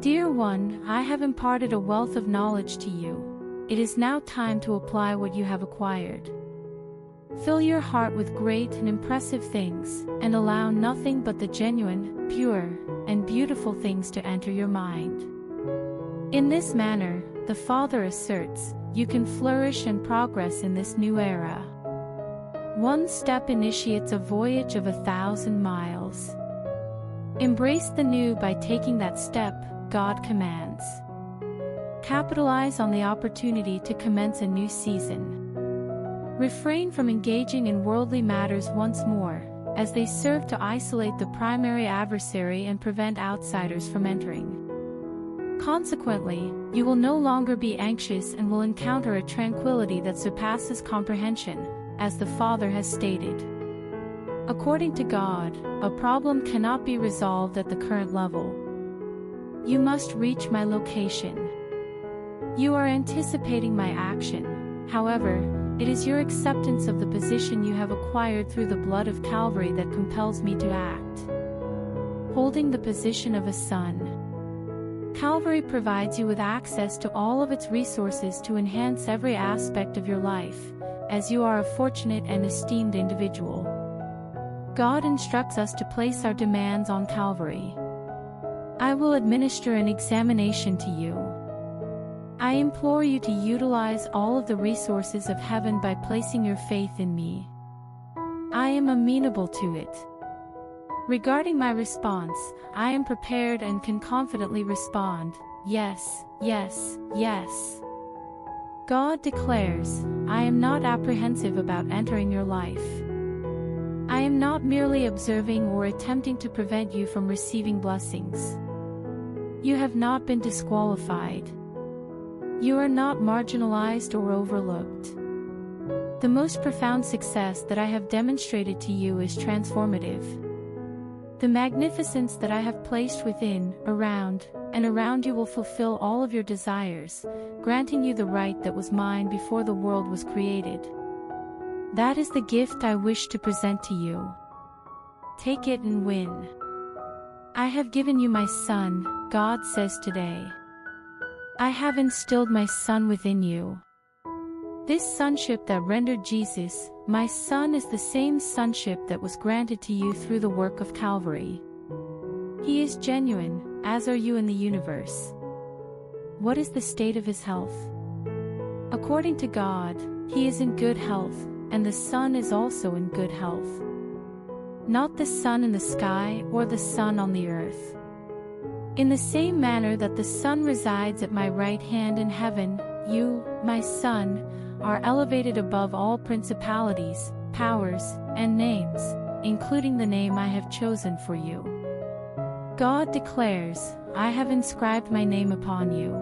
Dear one, I have imparted a wealth of knowledge to you. It is now time to apply what you have acquired. Fill your heart with great and impressive things, and allow nothing but the genuine, pure, and beautiful things to enter your mind. In this manner, the Father asserts, you can flourish and progress in this new era. One step initiates a voyage of 1,000 miles. Embrace the new by taking that step, God commands. Capitalize on the opportunity to commence a new season. Refrain from engaging in worldly matters once more, as they serve to isolate the primary adversary and prevent outsiders from entering. Consequently, you will no longer be anxious and will encounter a tranquility that surpasses comprehension, as the Father has stated. According to God, a problem cannot be resolved at the current level. You must reach my location. You are anticipating my action. However, it is your acceptance of the position you have acquired through the blood of Calvary that compels me to act. Holding the position of a son. Calvary provides you with access to all of its resources to enhance every aspect of your life, as you are a fortunate and esteemed individual. God instructs us to place our demands on Calvary. I will administer an examination to you. I implore you to utilize all of the resources of heaven by placing your faith in me. I am amenable to it. Regarding my response, I am prepared and can confidently respond, yes, yes, yes. God declares, I am not apprehensive about entering your life. I am not merely observing or attempting to prevent you from receiving blessings. You have not been disqualified. You are not marginalized or overlooked. The most profound success that I have demonstrated to you is transformative. The magnificence that I have placed within, around, and around you will fulfill all of your desires, granting you the right that was mine before the world was created. That is the gift I wish to present to you. Take it and win. I have given you my Son, God says today. I have instilled my Son within you. This sonship that rendered Jesus, my Son, is the same sonship that was granted to you through the work of Calvary. He is genuine, as are you in the universe. What is the state of his health? According to God, he is in good health, and the Son is also in good health. Not the sun in the sky or the sun on the earth. In the same manner that the Son resides at my right hand in heaven, you, my Son, are elevated above all principalities, powers, and names, including the name I have chosen for you. God declares, I have inscribed my name upon you.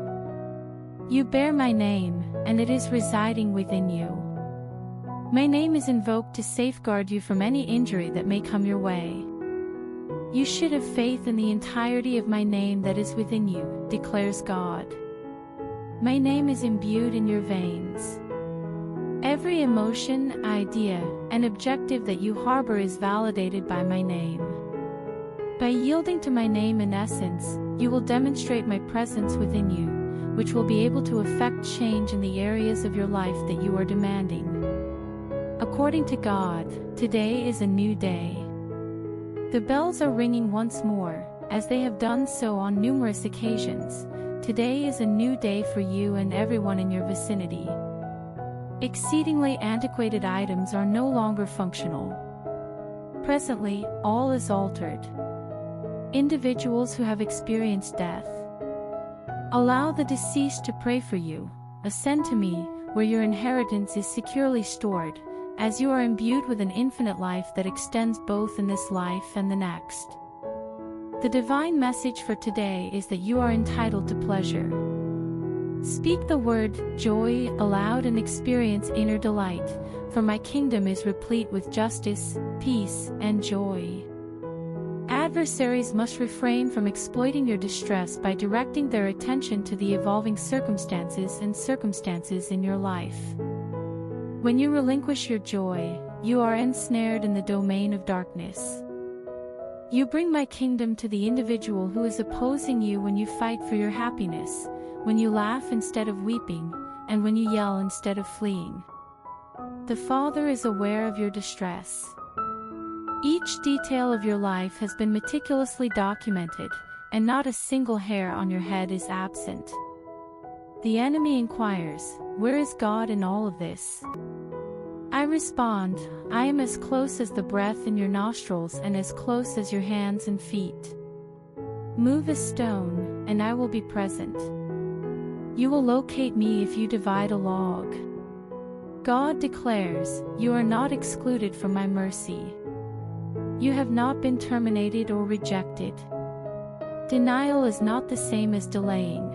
You bear my name, and it is residing within you. My name is invoked to safeguard you from any injury that may come your way. You should have faith in the entirety of my name that is within you, declares God. My name is imbued in your veins. Every emotion, idea, and objective that you harbor is validated by my name. By yielding to my name in essence, you will demonstrate my presence within you, which will be able to effect change in the areas of your life that you are demanding. According to God, today is a new day. The bells are ringing once more, as they have done so on numerous occasions. Today is a new day for you and everyone in your vicinity. Exceedingly antiquated items are no longer functional. Presently, all is altered. Individuals who have experienced death. Allow the deceased to pray for you. Ascend to me, where your inheritance is securely stored, as you are imbued with an infinite life that extends both in this life and the next. The divine message for today is that you are entitled to pleasure. Speak the word, joy, aloud and experience inner delight, for my kingdom is replete with justice, peace, and joy. Adversaries must refrain from exploiting your distress by directing their attention to the evolving circumstances in your life. When you relinquish your joy, you are ensnared in the domain of darkness. You bring my kingdom to the individual who is opposing you when you fight for your happiness, when you laugh instead of weeping, and when you yell instead of fleeing. The Father is aware of your distress. Each detail of your life has been meticulously documented, and not a single hair on your head is absent. The enemy inquires, "Where is God in all of this?" I respond, "I am as close as the breath in your nostrils and as close as your hands and feet. Move a stone, and I will be present. You will locate me if you divide a log." God declares, "You are not excluded from my mercy. You have not been terminated or rejected." Denial is not the same as delaying.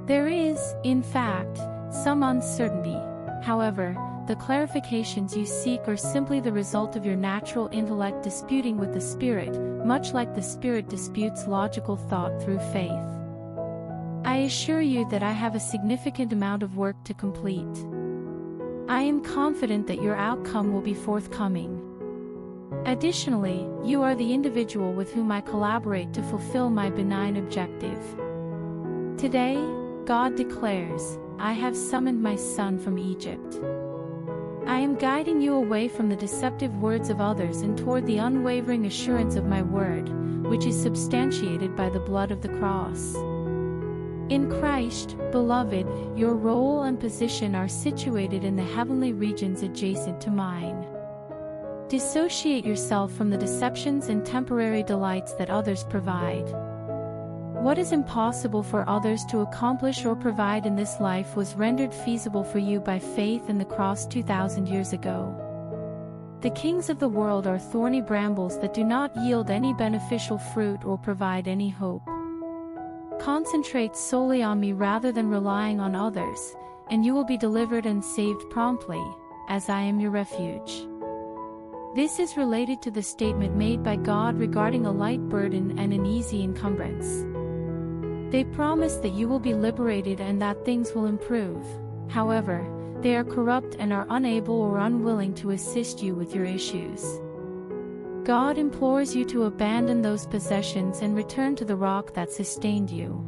There is, in fact, some uncertainty. However, the clarifications you seek are simply the result of your natural intellect disputing with the Spirit, much like the Spirit disputes logical thought through faith. I assure you that I have a significant amount of work to complete. I am confident that your outcome will be forthcoming. Additionally, you are the individual with whom I collaborate to fulfill my benign objective. Today, God declares, "I have summoned my son from Egypt." I am guiding you away from the deceptive words of others and toward the unwavering assurance of my word, which is substantiated by the blood of the cross. In Christ, beloved, your role and position are situated in the heavenly regions adjacent to mine. Dissociate yourself from the deceptions and temporary delights that others provide. What is impossible for others to accomplish or provide in this life was rendered feasible for you by faith in the cross 2,000 years ago. The kings of the world are thorny brambles that do not yield any beneficial fruit or provide any hope. Concentrate solely on me rather than relying on others, and you will be delivered and saved promptly, as I am your refuge. This is related to the statement made by God regarding a light burden and an easy encumbrance. They promise that you will be liberated and that things will improve. However, they are corrupt and are unable or unwilling to assist you with your issues. God implores you to abandon those possessions and return to the rock that sustained you.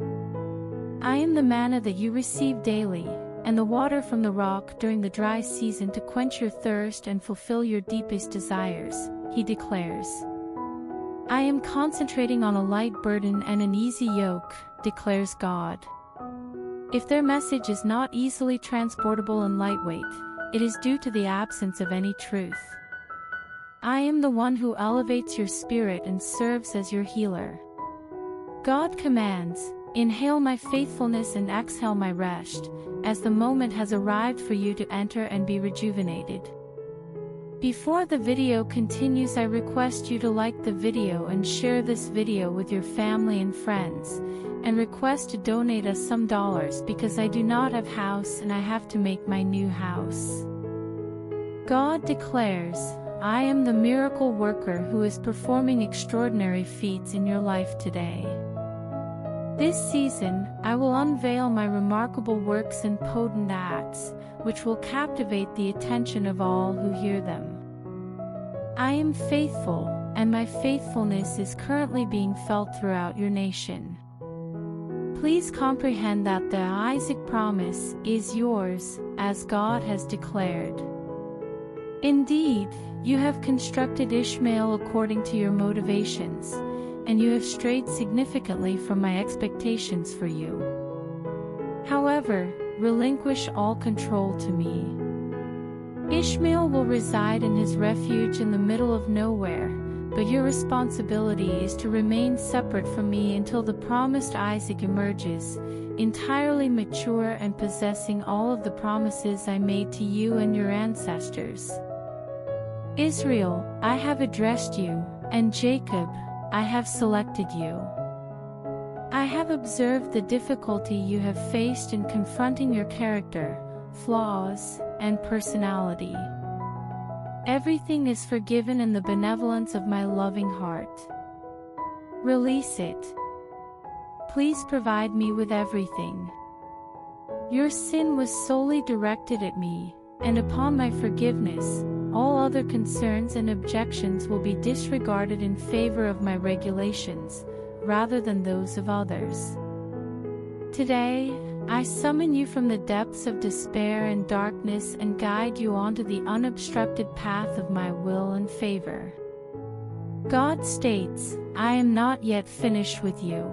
I am the manna that you receive daily, and the water from the rock during the dry season to quench your thirst and fulfill your deepest desires, he declares. I am concentrating on a light burden and an easy yoke, declares God. If their message is not easily transportable and lightweight, it is due to the absence of any truth. I am the one who elevates your spirit and serves as your healer. God commands, "Inhale my faithfulness and exhale my rest," as the moment has arrived for you to enter and be rejuvenated. Before the video continues, I request you to like the video and share this video with your family and friends, and request to donate us some dollars because I do not have house and I have to make my new house. God declares, I am the miracle worker who is performing extraordinary feats in your life today. This season, I will unveil my remarkable works and potent acts, which will captivate the attention of all who hear them. I am faithful, and my faithfulness is currently being felt throughout your nation. Please comprehend that the Isaac promise is yours, as God has declared. Indeed, you have constructed Ishmael according to your motivations, and you have strayed significantly from my expectations for you. However, relinquish all control to me. Ishmael will reside in his refuge in the middle of nowhere, but your responsibility is to remain separate from me until the promised Isaac emerges, entirely mature and possessing all of the promises I made to you and your ancestors. Israel, I have addressed you, and Jacob, I have selected you. I have observed the difficulty you have faced in confronting your character, flaws, and personality. Everything is forgiven in the benevolence of my loving heart. Release it. Please provide me with everything. Your sin was solely directed at me, and upon my forgiveness, all other concerns and objections will be disregarded in favor of my regulations, rather than those of others. Today, I summon you from the depths of despair and darkness and guide you onto the unobstructed path of my will and favor. God states, I am not yet finished with you.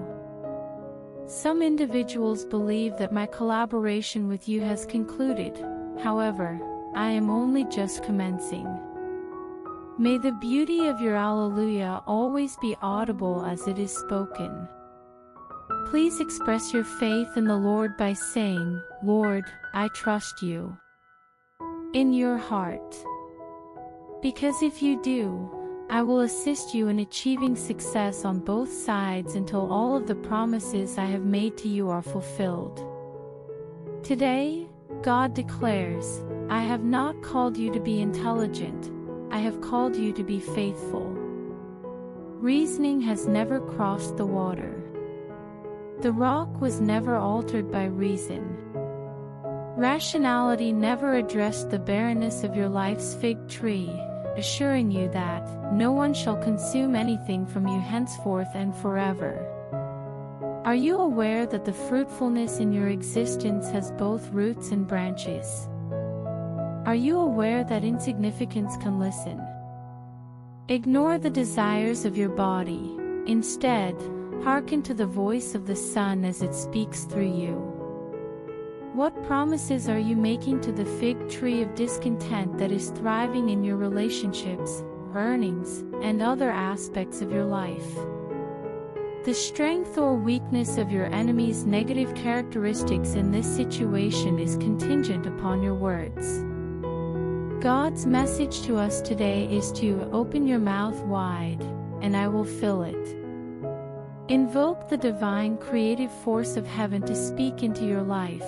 Some individuals believe that my collaboration with you has concluded. However, I am only just commencing. May the beauty of your Alleluia always be audible as it is spoken. Please express your faith in the Lord by saying, Lord, I trust you, in your heart. Because if you do, I will assist you in achieving success on both sides until all of the promises I have made to you are fulfilled. Today, God declares, I have not called you to be intelligent, I have called you to be faithful. Reasoning has never crossed the water. The rock was never altered by reason. Rationality never addressed the barrenness of your life's fig tree, assuring you that no one shall consume anything from you henceforth and forever. Are you aware that the fruitfulness in your existence has both roots and branches? Are you aware that insignificance can listen? Ignore the desires of your body. Instead, hearken to the voice of the Son as it speaks through you. What promises are you making to the fig tree of discontent that is thriving in your relationships, earnings, and other aspects of your life? The strength or weakness of your enemy's negative characteristics in this situation is contingent upon your words. God's message to us today is to open your mouth wide, and I will fill it. Invoke the divine creative force of heaven to speak into your life,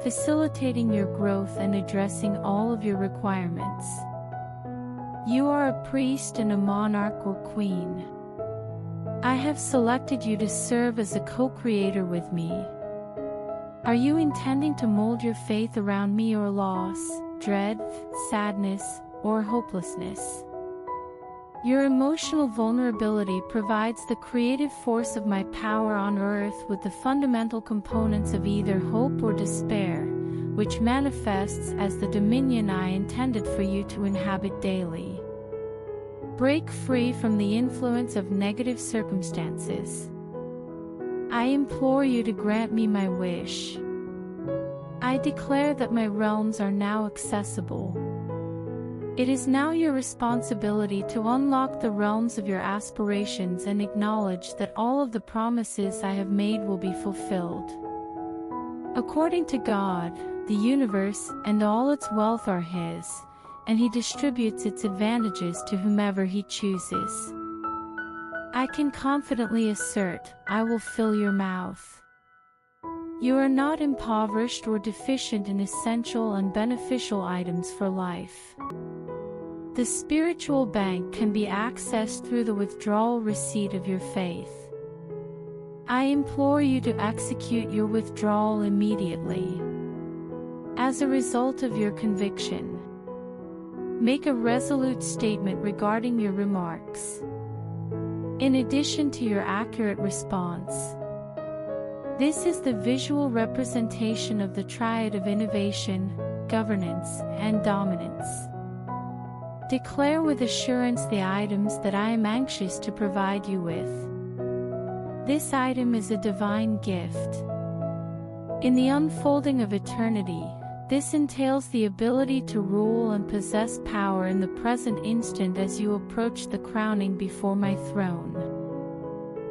facilitating your growth and addressing all of your requirements. You are a priest and a monarch or queen. I have selected you to serve as a co-creator with me. Are you intending to mold your faith around me or loss, dread, sadness, or hopelessness? Your emotional vulnerability provides the creative force of my power on earth with the fundamental components of either hope or despair, which manifests as the dominion I intended for you to inhabit daily. Break free from the influence of negative circumstances. I implore you to grant me my wish. I declare that my realms are now accessible. It is now your responsibility to unlock the realms of your aspirations and acknowledge that all of the promises I have made will be fulfilled. According to God, the universe and all its wealth are His, and He distributes its advantages to whomever He chooses. I can confidently assert, I will fill your mouth. You are not impoverished or deficient in essential and beneficial items for life. The spiritual bank can be accessed through the withdrawal receipt of your faith. I implore you to execute your withdrawal immediately. As a result of your conviction, make a resolute statement regarding your remarks. In addition to your accurate response, this is the visual representation of the triad of innovation, governance, and dominance. Declare with assurance the items that I am anxious to provide you with. This item is a divine gift. In the unfolding of eternity, this entails the ability to rule and possess power in the present instant as you approach the crowning before my throne.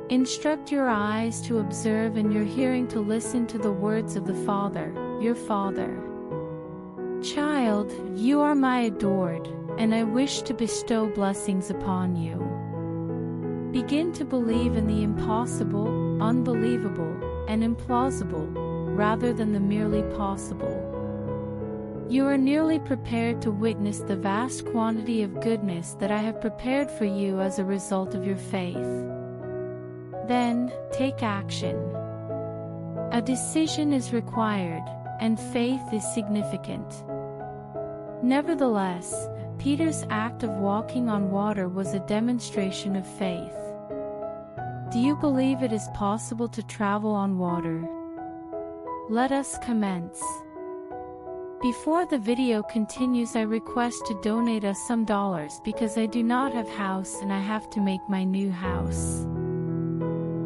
Instruct your eyes to observe and your hearing to listen to the words of the Father, your Father. Child, you are my adored, and I wish to bestow blessings upon you. Begin to believe in the impossible, unbelievable, and implausible, rather than the merely possible. You are nearly prepared to witness the vast quantity of goodness that I have prepared for you as a result of your faith. Then, take action. A decision is required, and faith is significant. Nevertheless, Peter's act of walking on water was a demonstration of faith. Do you believe it is possible to travel on water? Let us commence. Before the video continues, I request to donate us some dollars because I do not have house and I have to make my new house.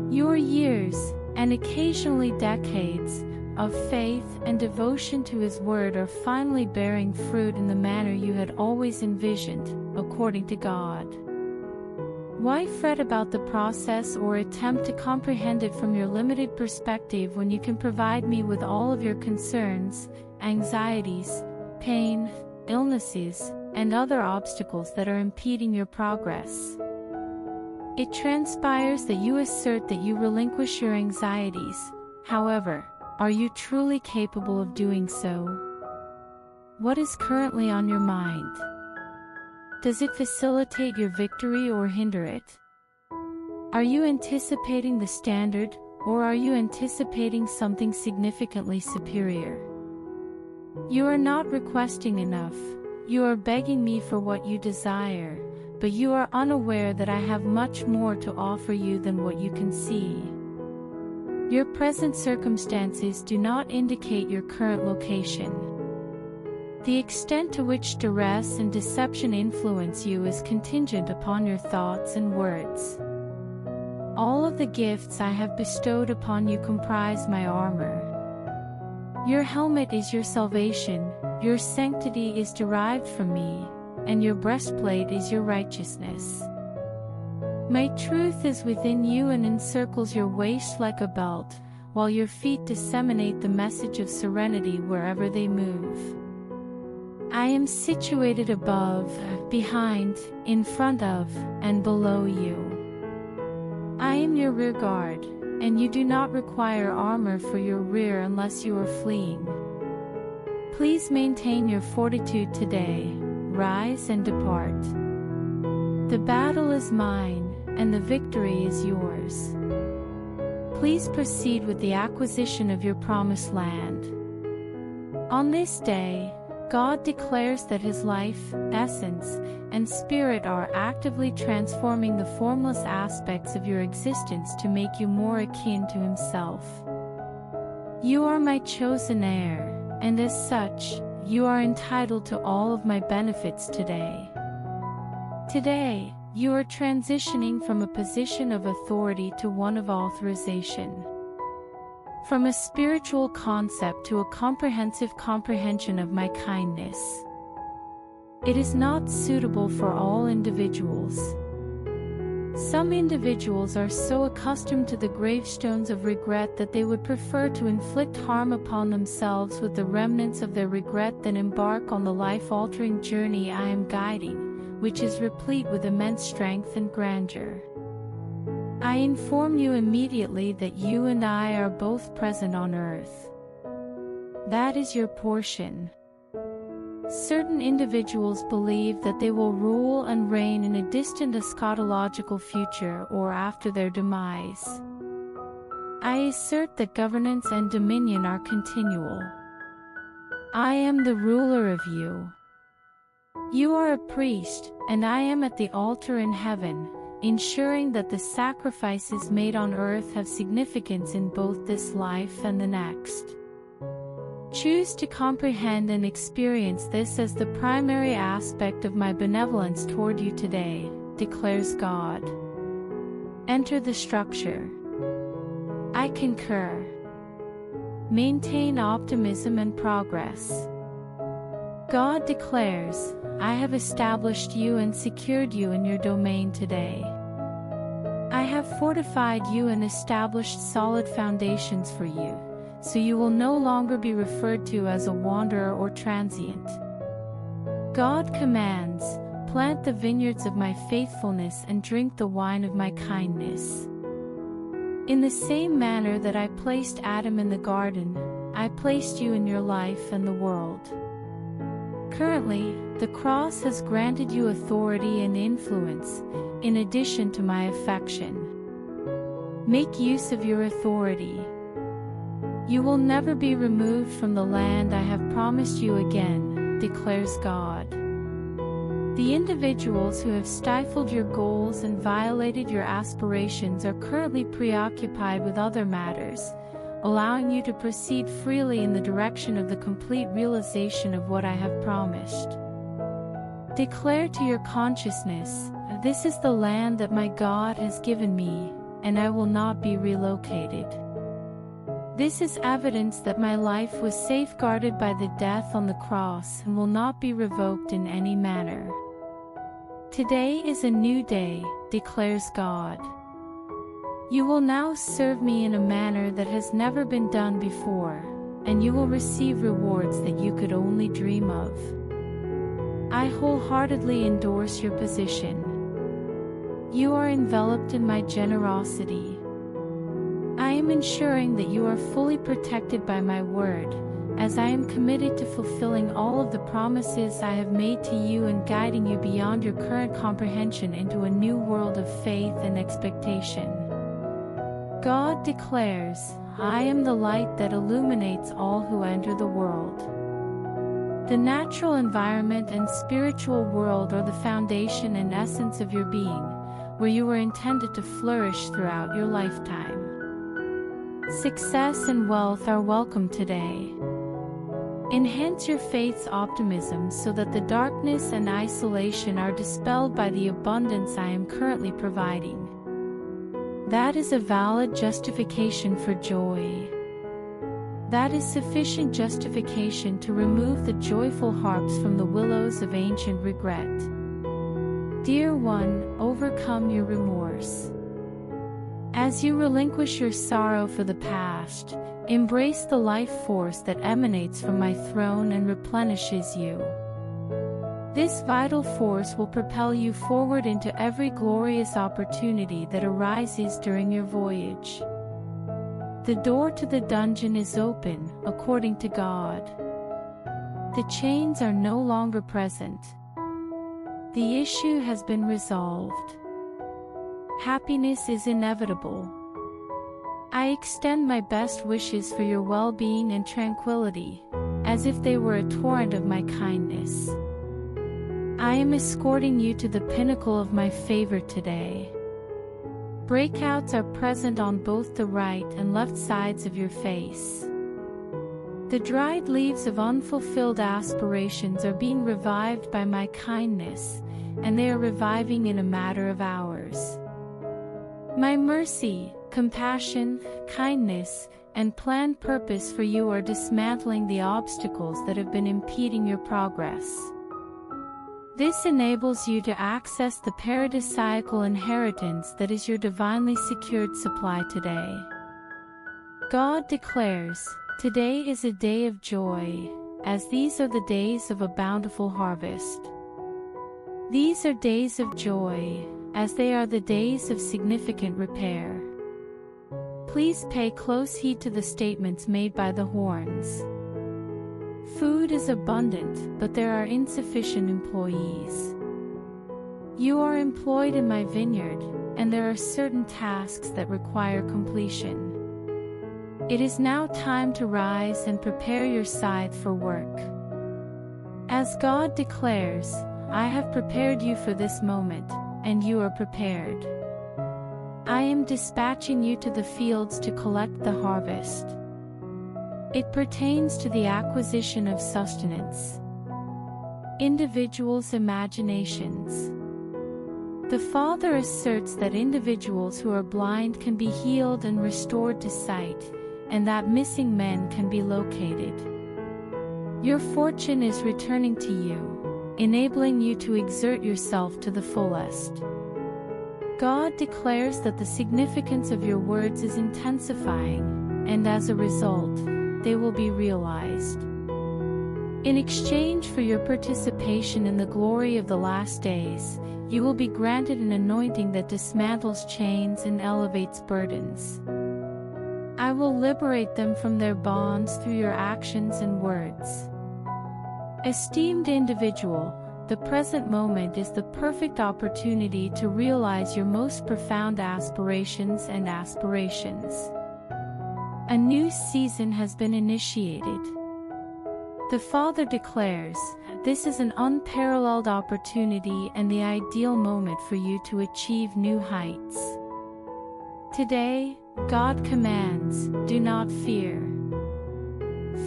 Your years, and occasionally decades, of faith and devotion to His Word are finally bearing fruit in the manner you had always envisioned, according to God. Why fret about the process or attempt to comprehend it from your limited perspective when you can provide me with all of your concerns, anxieties, pain, illnesses, and other obstacles that are impeding your progress? It transpires that you assert that you relinquish your anxieties. However, are you truly capable of doing so? What is currently on your mind? Does it facilitate your victory or hinder it? Are you anticipating the standard, or are you anticipating something significantly superior? You are not requesting enough. You are begging me for what you desire, but you are unaware that I have much more to offer you than what you can see. Your present circumstances do not indicate your current location. The extent to which duress and deception influence you is contingent upon your thoughts and words. All of the gifts I have bestowed upon you comprise my armor. Your helmet is your salvation, your sanctity is derived from me, and your breastplate is your righteousness. My truth is within you and encircles your waist like a belt, while your feet disseminate the message of serenity wherever they move. I am situated above, behind, in front of, and below you. I am your rear guard, and you do not require armor for your rear unless you are fleeing. Please maintain your fortitude today, rise and depart. The battle is mine, and the victory is yours. Please proceed with the acquisition of your promised land. On this day, God declares that His life, essence, and spirit are actively transforming the formless aspects of your existence to make you more akin to Himself. You are my chosen heir, and as such, you are entitled to all of my benefits today. Today, you are transitioning from a position of authority to one of authorization. From a spiritual concept to a comprehensive comprehension of my kindness. It is not suitable for all individuals. Some individuals are so accustomed to the gravestones of regret that they would prefer to inflict harm upon themselves with the remnants of their regret than embark on the life-altering journey I am guiding, which is replete with immense strength and grandeur. I inform you immediately that you and I are both present on earth. That is your portion. Certain individuals believe that they will rule and reign in a distant eschatological future or after their demise. I assert that governance and dominion are continual. I am the ruler of you. You are a priest, and I am at the altar in heaven, ensuring that the sacrifices made on earth have significance in both this life and the next. Choose to comprehend and experience this as the primary aspect of my benevolence toward you today, declares God. Enter the structure. I concur. Maintain optimism and progress. God declares, I have established you and secured you in your domain today. I have fortified you and established solid foundations for you, so you will no longer be referred to as a wanderer or transient. God commands, plant the vineyards of my faithfulness and drink the wine of my kindness. In the same manner that I placed Adam in the garden, I placed you in your life and the world. Currently, the cross has granted you authority and influence, in addition to my affection. Make use of your authority. You will never be removed from the land I have promised you again, declares God. The individuals who have stifled your goals and violated your aspirations are currently preoccupied with other matters, allowing you to proceed freely in the direction of the complete realization of what I have promised. Declare to your consciousness, "This is the land that my God has given me, and I will not be relocated." This is evidence that my life was safeguarded by the death on the cross and will not be revoked in any manner. Today is a new day, declares God. You will now serve me in a manner that has never been done before, and you will receive rewards that you could only dream of. I wholeheartedly endorse your position. You are enveloped in my generosity. I am ensuring that you are fully protected by my word, as I am committed to fulfilling all of the promises I have made to you and guiding you beyond your current comprehension into a new world of faith and expectation. God declares, "I am the light that illuminates all who enter the world." The natural environment and spiritual world are the foundation and essence of your being, where you were intended to flourish throughout your lifetime. Success and wealth are welcome today. Enhance your faith's optimism so that the darkness and isolation are dispelled by the abundance I am currently providing. That is a valid justification for joy. That is sufficient justification to remove the joyful harps from the willows of ancient regret. Dear one, overcome your remorse. As you relinquish your sorrow for the past, embrace the life force that emanates from my throne and replenishes you. This vital force will propel you forward into every glorious opportunity that arises during your voyage. The door to the dungeon is open, according to God. The chains are no longer present. The issue has been resolved. Happiness is inevitable. I extend my best wishes for your well-being and tranquility, as if they were a torrent of my kindness. I am escorting you to the pinnacle of my favor today. Breakouts are present on both the right and left sides of your face. The dried leaves of unfulfilled aspirations are being revived by my kindness, and they are reviving in a matter of hours. My mercy, compassion, kindness, and planned purpose for you are dismantling the obstacles that have been impeding your progress. This enables you to access the paradisiacal inheritance that is your divinely secured supply today. God declares, "Today is a day of joy, as these are the days of a bountiful harvest." These are days of joy, as they are the days of significant repair. Please pay close heed to the statements made by the horns. Food is abundant, but there are insufficient employees. You are employed in my vineyard, and there are certain tasks that require completion. It is now time to rise and prepare your scythe for work. As God declares, I have prepared you for this moment, and you are prepared. I am dispatching you to the fields to collect the harvest. It pertains to the acquisition of sustenance. Individuals' imaginations. The Father asserts that individuals who are blind can be healed and restored to sight, and that missing men can be located. Your fortune is returning to you, enabling you to exert yourself to the fullest. God declares that the significance of your words is intensifying, and as a result, they will be realized. In exchange for your participation in the glory of the last days, you will be granted an anointing that dismantles chains and elevates burdens. I will liberate them from their bonds through your actions and words. Esteemed individual, the present moment is the perfect opportunity to realize your most profound aspirations and aspirations. A new season has been initiated. The Father declares, "This is an unparalleled opportunity and the ideal moment for you to achieve new heights." Today, God commands, "Do not fear."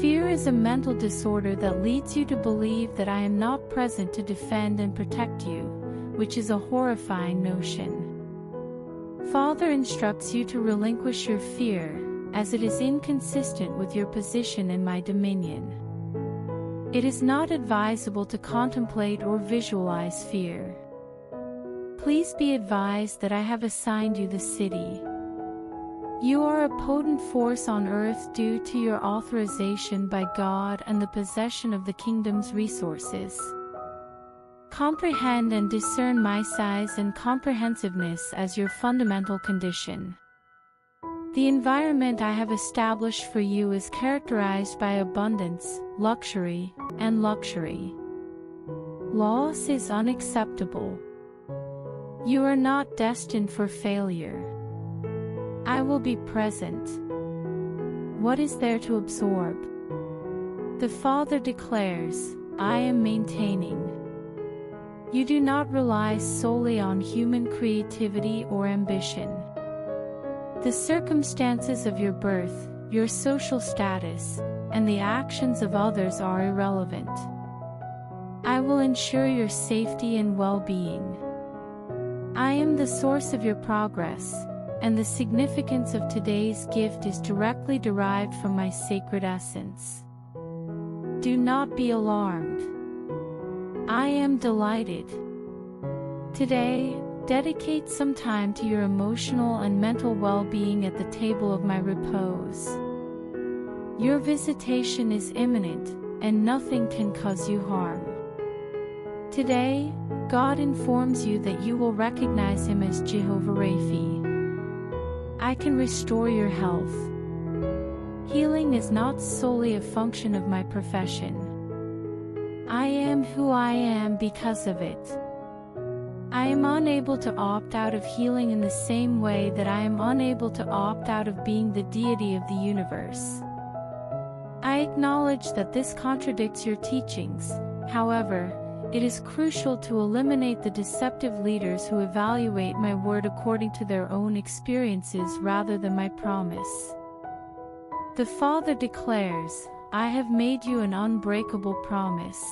Fear is a mental disorder that leads you to believe that I am not present to defend and protect you, which is a horrifying notion. Father instructs you to relinquish your fear, as it is inconsistent with your position in my dominion. It is not advisable to contemplate or visualize fear. Please be advised that I have assigned you the city. You are a potent force on earth due to your authorization by God and the possession of the kingdom's resources. Comprehend and discern my size and comprehensiveness as your fundamental condition. The environment I have established for you is characterized by abundance, luxury, and luxury. Loss is unacceptable. You are not destined for failure. I will be present. What is there to absorb? The Father declares, "I am maintaining." You do not rely solely on human creativity or ambition. The circumstances of your birth, your social status, and the actions of others are irrelevant. I will ensure your safety and well-being. I am the source of your progress, and the significance of today's gift is directly derived from my sacred essence. Do not be alarmed. I am delighted. Today, dedicate some time to your emotional and mental well-being at the table of my repose. Your visitation is imminent, and nothing can cause you harm. Today, God informs you that you will recognize Him as Jehovah Rapha. I can restore your health. Healing is not solely a function of my profession. I am who I am because of it. I am unable to opt out of healing in the same way that I am unable to opt out of being the deity of the universe. I acknowledge that this contradicts your teachings. However, it is crucial to eliminate the deceptive leaders who evaluate my word according to their own experiences rather than my promise. The Father declares, "I have made you an unbreakable promise."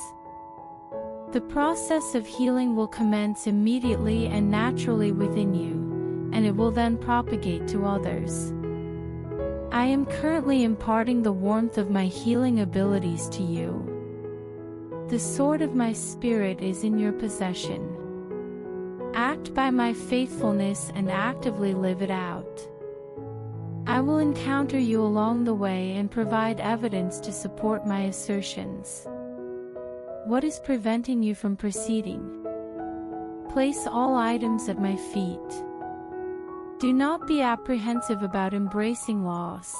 The process of healing will commence immediately and naturally within you, and it will then propagate to others. I am currently imparting the warmth of my healing abilities to you. The sword of my spirit is in your possession. Act by my faithfulness and actively live it out. I will encounter you along the way and provide evidence to support my assertions. What is preventing you from proceeding? Place all items at my feet. Do not be apprehensive about embracing loss.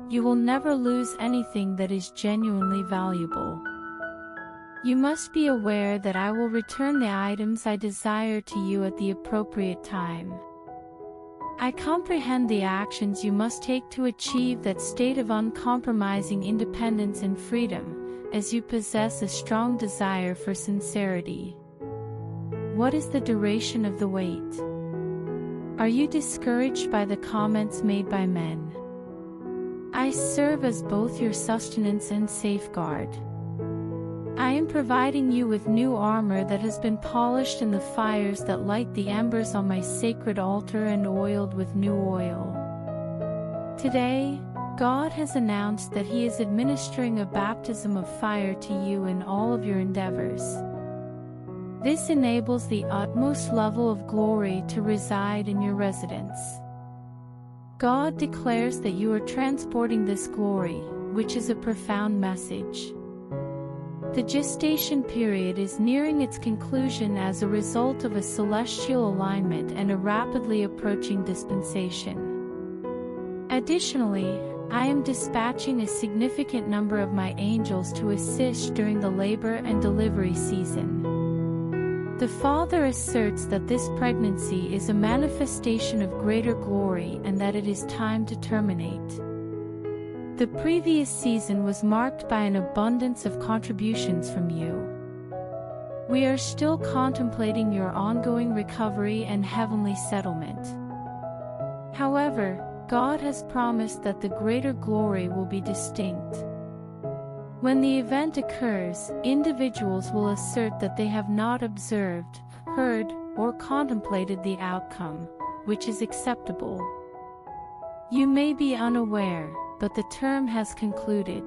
You will never lose anything that is genuinely valuable. You must be aware that I will return the items I desire to you at the appropriate time. I comprehend the actions you must take to achieve that state of uncompromising independence and freedom, as you possess a strong desire for sincerity. What is the duration of the wait? Are you discouraged by the comments made by men? I serve as both your sustenance and safeguard. I am providing you with new armor that has been polished in the fires that light the embers on my sacred altar and oiled with new oil. Today, God has announced that He is administering a baptism of fire to you in all of your endeavors. This enables the utmost level of glory to reside in your residence. God declares that you are transporting this glory, which is a profound message. The gestation period is nearing its conclusion as a result of a celestial alignment and a rapidly approaching dispensation. Additionally, I am dispatching a significant number of my angels to assist during the labor and delivery season. The Father asserts that this pregnancy is a manifestation of greater glory and that it is time to terminate. The previous season was marked by an abundance of contributions from you. We are still contemplating your ongoing recovery and heavenly settlement. However, God has promised that the greater glory will be distinct. When the event occurs, individuals will assert that they have not observed, heard, or contemplated the outcome, which is acceptable. You may be unaware, but the term has concluded.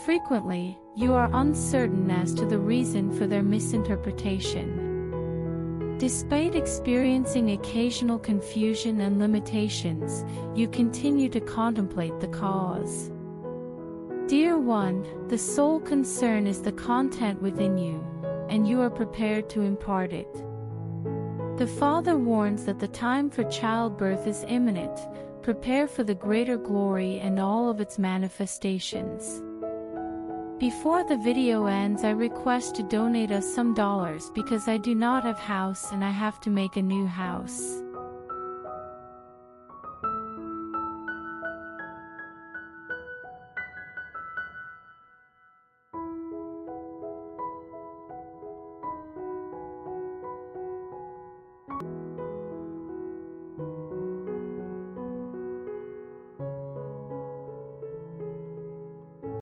Frequently, you are uncertain as to the reason for their misinterpretation. Despite experiencing occasional confusion and limitations, you continue to contemplate the cause. Dear one, the sole concern is the content within you, and you are prepared to impart it. The Father warns that the time for childbirth is imminent. Prepare for the greater glory and all of its manifestations. Before the video ends, I request to donate us some dollars because I do not have house and I have to make a new house.